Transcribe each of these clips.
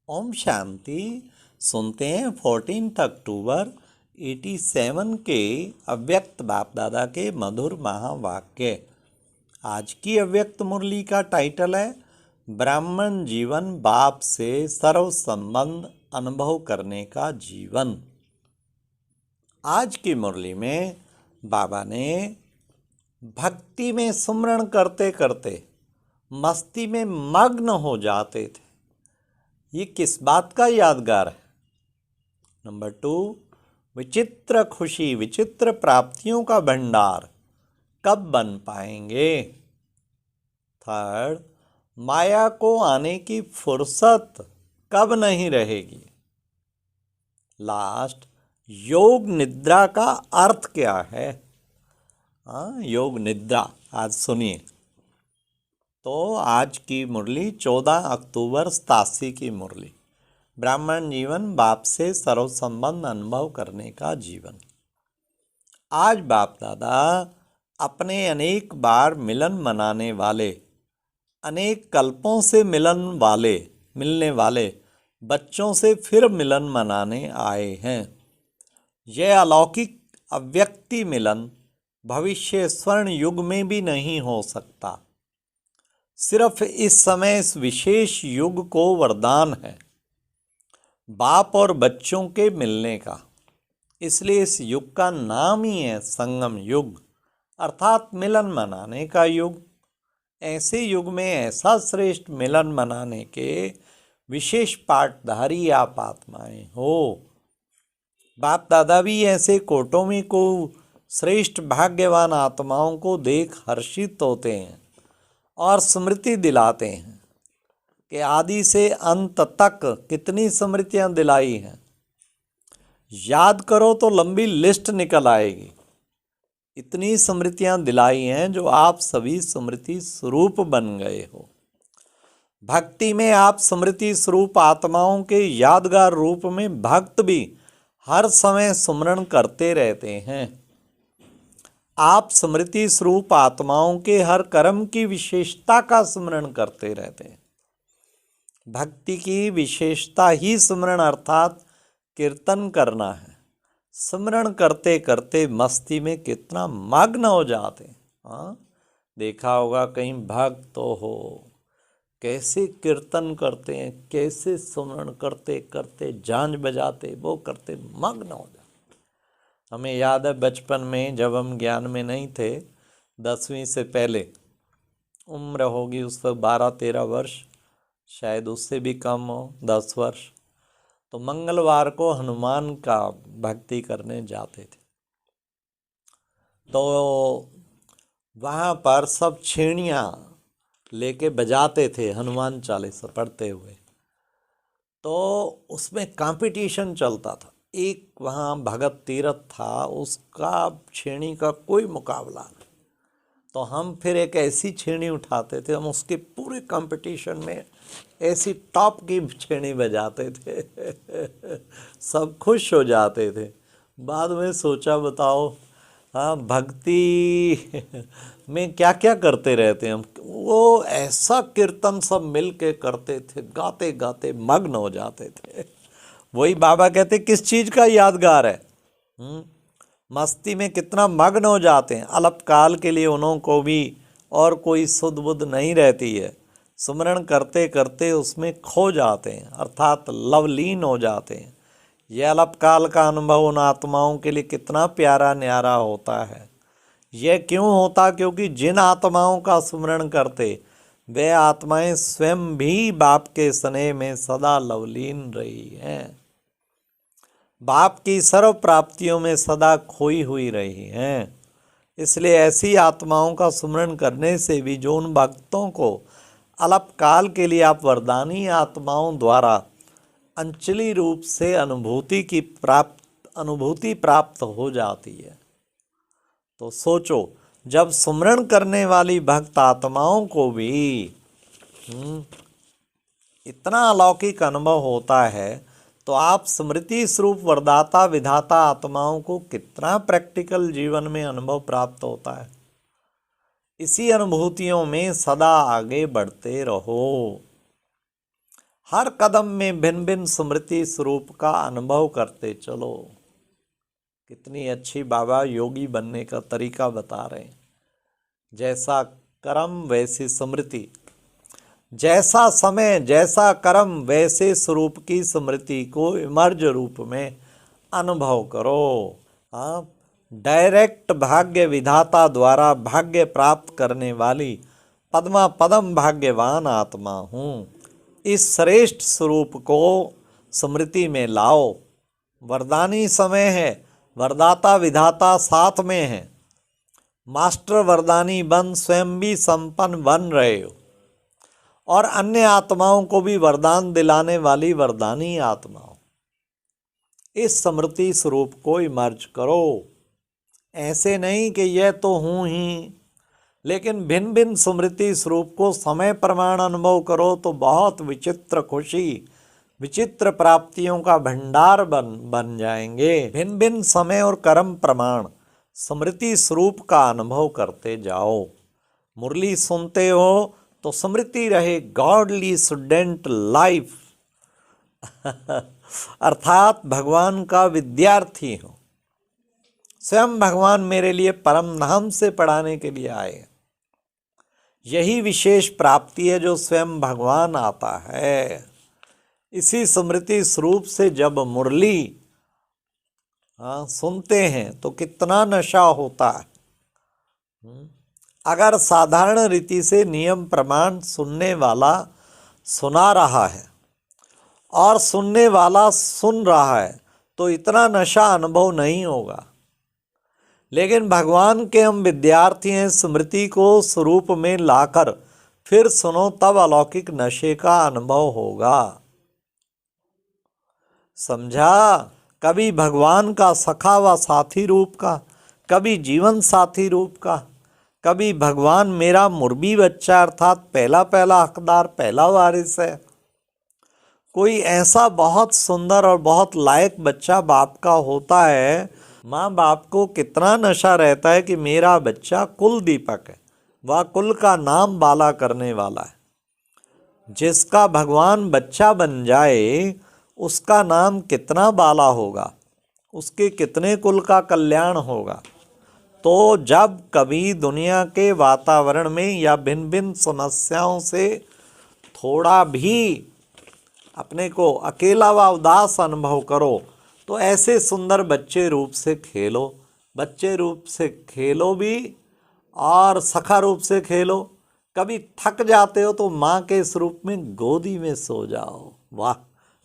ओम शांति। सुनते हैं 14 अक्टूबर 87 के अव्यक्त बाप दादा के मधुर महावाक्य। आज की अव्यक्त मुरली का टाइटल है ब्राह्मण जीवन, बाप से सर्व संबंध अनुभव करने का जीवन। आज की मुरली में बाबा ने भक्ति में सुमरण करते करते मस्ती में मग्न हो जाते थे। ये किस बात का यादगार है? नंबर 2, विचित्र खुशी, विचित्र प्राप्तियों का भंडार कब बन पाएंगे? 3, माया को आने की फुर्सत कब नहीं रहेगी? लास्ट, योग निद्रा का अर्थ क्या है? योग निद्रा आज सुनिए। तो आज की मुरली 14 अक्टूबर 87 की मुरली, ब्राह्मण जीवन, बाप से सर्व संबंध अनुभव करने का जीवन। आज बाप दादा अपने अनेक बार मिलन मनाने वाले, अनेक कल्पों से मिलने वाले बच्चों से फिर मिलन मनाने आए हैं। यह अलौकिक अव्यक्ति मिलन भविष्य स्वर्ण युग में भी नहीं हो सकता। सिर्फ इस समय इस विशेष युग को वरदान है बाप और बच्चों के मिलने का। इसलिए इस युग का नाम ही है संगम युग, अर्थात मिलन मनाने का युग। ऐसे युग में ऐसा श्रेष्ठ मिलन मनाने के विशेष पाठधारी आप आत्माएं हो। बाप दादा भी ऐसे कोटोमी को श्रेष्ठ भाग्यवान आत्माओं को देख हर्षित होते हैं और स्मृति दिलाते हैं कि आदि से अंत तक कितनी स्मृतियां दिलाई हैं। याद करो तो लंबी लिस्ट निकल आएगी। इतनी स्मृतियां दिलाई हैं जो आप सभी स्मृति स्वरूप बन गए हो। भक्ति में आप स्मृति स्वरूप आत्माओं के यादगार रूप में भक्त भी हर समय सुमरण करते रहते हैं। आप स्मृति स्वरूप आत्माओं के हर कर्म की विशेषता का स्मरण करते रहते हैं। भक्ति की विशेषता ही स्मरण अर्थात कीर्तन करना है। स्मरण करते करते मस्ती में कितना मग्न हो जाते हैं। देखा होगा कहीं भक्त तो हो, कैसे कीर्तन करते हैं, कैसे स्मरण करते करते झांझ बजाते वो करते मग्न हो जाते। हमें याद है बचपन में जब हम ज्ञान में नहीं थे, 10वीं से पहले उम्र होगी उस वक्त 12-13 वर्ष, शायद उससे भी कम हो, 10 वर्ष। तो मंगलवार को हनुमान का भक्ति करने जाते थे। तो वहाँ पर सब छेड़ियाँ लेके बजाते थे हनुमान चालीसा पढ़ते हुए। तो उसमें कंपटीशन चलता था। एक वहाँ भगत तीरथ था, उसका छेड़ी का कोई मुकाबला नहीं। तो हम फिर एक ऐसी छेड़ी उठाते थे, हम उसके पूरे कंपटीशन में ऐसी टॉप की छेड़ी बजाते थे सब खुश हो जाते थे। बाद में सोचा बताओ, भक्ति में क्या क्या करते रहते हैं हम। वो ऐसा कीर्तन सब मिल के करते थे, गाते गाते मग्न हो जाते थे। वही बाबा कहते किस चीज़ का यादगार है? मस्ती में कितना मग्न हो जाते हैं। अल्पकाल के लिए उन्हों को भी और कोई सुध बुध नहीं रहती है। सुमरण करते करते उसमें खो जाते हैं, अर्थात लवलीन हो जाते हैं। यह अल्पकाल का अनुभव उन आत्माओं के लिए कितना प्यारा न्यारा होता है। यह क्यों होता? क्योंकि जिन आत्माओं का सुमरण करते वे आत्माएं स्वयं भी बाप के स्नेह में सदा लवलीन रही हैं, बाप की सर्व प्राप्तियों में सदा खोई हुई रही हैं। इसलिए ऐसी आत्माओं का सुमरण करने से भी जो उन भक्तों को अल्पकाल के लिए आप वरदानी आत्माओं द्वारा अंचली रूप से अनुभूति प्राप्त हो जाती है। तो सोचो, जब सुमरण करने वाली भक्त आत्माओं को भी इतना अलौकिक अनुभव होता है, तो आप स्मृति स्वरूप वरदाता विधाता आत्माओं को कितना प्रैक्टिकल जीवन में अनुभव प्राप्त होता है। इसी अनुभूतियों में सदा आगे बढ़ते रहो। हर कदम में भिन्न भिन्न स्मृति स्वरूप का अनुभव करते चलो। कितनी अच्छी बाबा योगी बनने का तरीका बता रहे हैं। जैसा कर्म वैसी स्मृति, जैसा समय जैसा कर्म वैसे स्वरूप की स्मृति को इमर्ज रूप में अनुभव करो। आप डायरेक्ट भाग्य विधाता द्वारा भाग्य प्राप्त करने वाली पद्मा पदम भाग्यवान आत्मा हूँ। इस श्रेष्ठ स्वरूप को स्मृति में लाओ। वरदानी समय है, वरदाता विधाता साथ में है। मास्टर वरदानी बन स्वयं भी संपन्न बन रहे हो और अन्य आत्माओं को भी वरदान दिलाने वाली वरदानी आत्मा हो। इस स्मृति स्वरूप को इमर्ज करो। ऐसे नहीं कि यह तो हूँ ही, लेकिन भिन्न भिन्न स्मृति स्वरूप को समय प्रमाण अनुभव करो तो बहुत विचित्र खुशी, विचित्र प्राप्तियों का भंडार बन जाएंगे। भिन्न भिन्न समय और कर्म प्रमाण स्मृति स्वरूप का अनुभव करते जाओ। मुरली सुनते हो तो स्मृति रहे गॉडली स्टूडेंट लाइफ अर्थात भगवान का विद्यार्थी हो। स्वयं भगवान मेरे लिए परम धाम से पढ़ाने के लिए आए। यही विशेष प्राप्ति है जो स्वयं भगवान आता है। इसी स्मृति स्वरूप से जब मुरली सुनते हैं तो कितना नशा होता है। अगर साधारण रीति से नियम प्रमाण सुनने वाला सुना रहा है और सुनने वाला सुन रहा है तो इतना नशा अनुभव नहीं होगा। लेकिन भगवान के हम विद्यार्थी हैं। स्मृति को स्वरूप में लाकर फिर सुनो तब अलौकिक नशे का अनुभव होगा। समझा? कभी भगवान का सखा व साथी रूप का, कभी जीवन साथी रूप का, कभी भगवान मेरा मुर्बी बच्चा अर्थात पहला पहला हकदार, पहला वारिस है। कोई ऐसा बहुत सुंदर और बहुत लायक बच्चा बाप का होता है, माँ बाप को कितना नशा रहता है कि मेरा बच्चा कुल दीपक है, वह कुल का नाम बाला करने वाला है। जिसका भगवान बच्चा बन जाए उसका नाम कितना बाला होगा, उसके कितने कुल का कल्याण होगा। तो जब कभी दुनिया के वातावरण में या भिन्न भिन्न समस्याओं से थोड़ा भी अपने को अकेला व उदास अनुभव करो तो ऐसे सुंदर बच्चे रूप से खेलो। बच्चे रूप से खेलो भी और सखा रूप से खेलो। कभी थक जाते हो तो माँ के स्वरूप में गोदी में सो जाओ। वाह,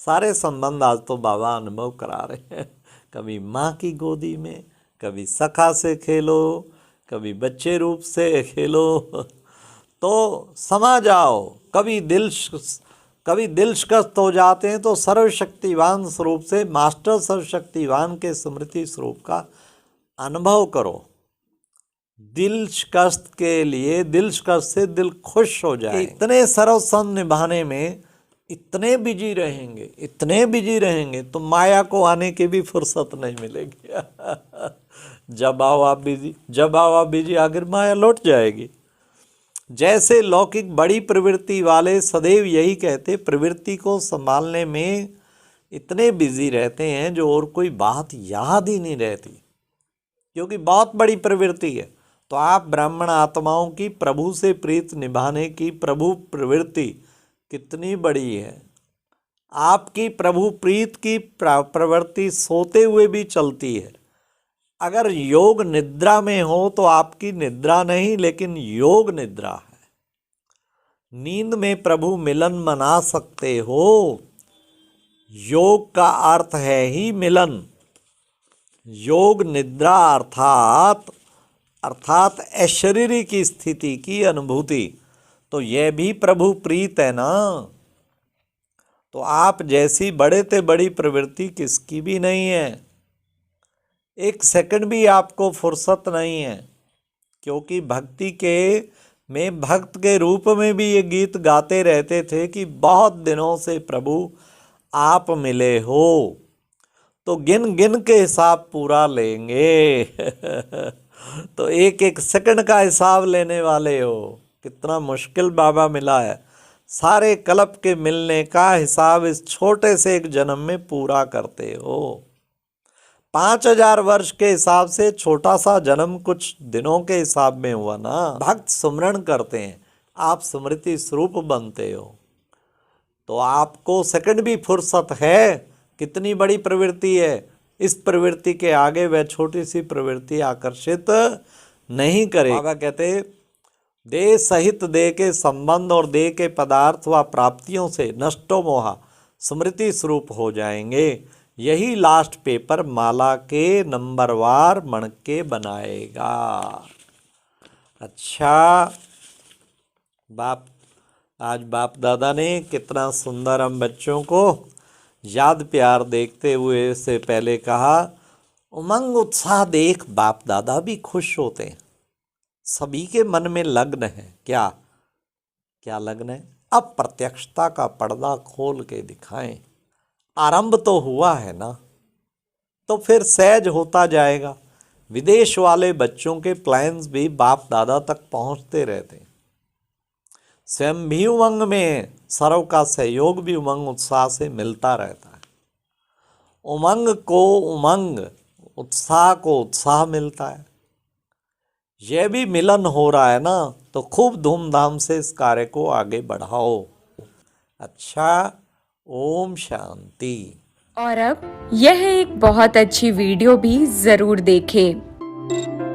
सारे संबंध आज तो बाबा अनुभव करा रहे हैं। कभी माँ की गोदी में, कभी सखा से खेलो, कभी बच्चे रूप से खेलो तो समा जाओ। कभी दिल शिकस्त हो जाते हैं तो सर्वशक्तिवान स्वरूप से मास्टर सर्वशक्तिवान के स्मृति स्वरूप का अनुभव करो। दिल शिकस्त के लिए, दिल शिकस्त से दिल खुश हो जाए। इतने सर्वसंग निभाने में इतने बिजी रहेंगे तो माया को आने की भी फुर्सत नहीं मिलेगी। जब आओ आप बिजी आखिर माया लौट जाएगी। जैसे लौकिक बड़ी प्रवृत्ति वाले सदैव यही कहते, प्रवृत्ति को संभालने में इतने बिजी रहते हैं जो और कोई बात याद ही नहीं रहती, क्योंकि बहुत बड़ी प्रवृत्ति है। तो आप ब्राह्मण आत्माओं की प्रभु से प्रीत निभाने की प्रभु प्रवृत्ति कितनी बड़ी है। आपकी प्रभु प्रीत की प्रवृत्ति सोते हुए भी चलती है। अगर योग निद्रा में हो तो आपकी निद्रा नहीं लेकिन योग निद्रा है। नींद में प्रभु मिलन मना सकते हो। योग का अर्थ है ही मिलन। योग निद्रा अर्थात अशरीरी की स्थिति की अनुभूति, तो यह भी प्रभु प्रीत है ना। तो आप जैसी बड़े से बड़ी प्रवृत्ति किसकी भी नहीं है। एक सेकंड भी आपको फुर्सत नहीं है, क्योंकि भक्ति में भक्त के रूप में भी ये गीत गाते रहते थे कि बहुत दिनों से प्रभु आप मिले हो, तो गिन गिन के हिसाब पूरा लेंगे। तो एक एक सेकंड का हिसाब लेने वाले हो। कितना मुश्किल बाबा मिला है। सारे कल्प के मिलने का हिसाब इस छोटे से एक जन्म में पूरा करते हो। 5000 वर्ष के हिसाब से छोटा सा जन्म कुछ दिनों के हिसाब में हुआ ना। भक्त सुमरण करते हैं, आप स्मृति स्वरूप बनते हो, तो आपको सेकंड भी फुर्सत है। कितनी बड़ी प्रवृत्ति है, इस प्रवृत्ति के आगे वह छोटी सी प्रवृत्ति आकर्षित नहीं करे। बाबा कहते देह सहित देह के संबंध और देह के पदार्थ व प्राप्तियों से नष्टो मोहा स्मृति स्वरूप हो जाएंगे। यही लास्ट पेपर माला के नंबरवार मणके बनाएगा। अच्छा, आज बाप दादा ने कितना सुंदर हम बच्चों को याद प्यार देखते हुए से पहले कहा, उमंग उत्साह देख बाप दादा भी खुश होते हैं। सभी के मन में लग्न है। क्या क्या लग्न है? अप्रत्यक्षता का पर्दा खोल के दिखाएं। आरंभ तो हुआ है ना, तो फिर सहज होता जाएगा। विदेश वाले बच्चों के प्लान्स भी बाप दादा तक पहुंचते रहते हैं। स्वयं भी उमंग में, सर्व का सहयोग भी उमंग उत्साह से मिलता रहता है। उमंग को उमंग, उत्साह को उत्साह मिलता है। यह भी मिलन हो रहा है ना, तो खूब धूमधाम से इस कार्य को आगे बढ़ाओ। अच्छा, ओम शांति। और अब यह एक बहुत अच्छी वीडियो भी जरूर देखें।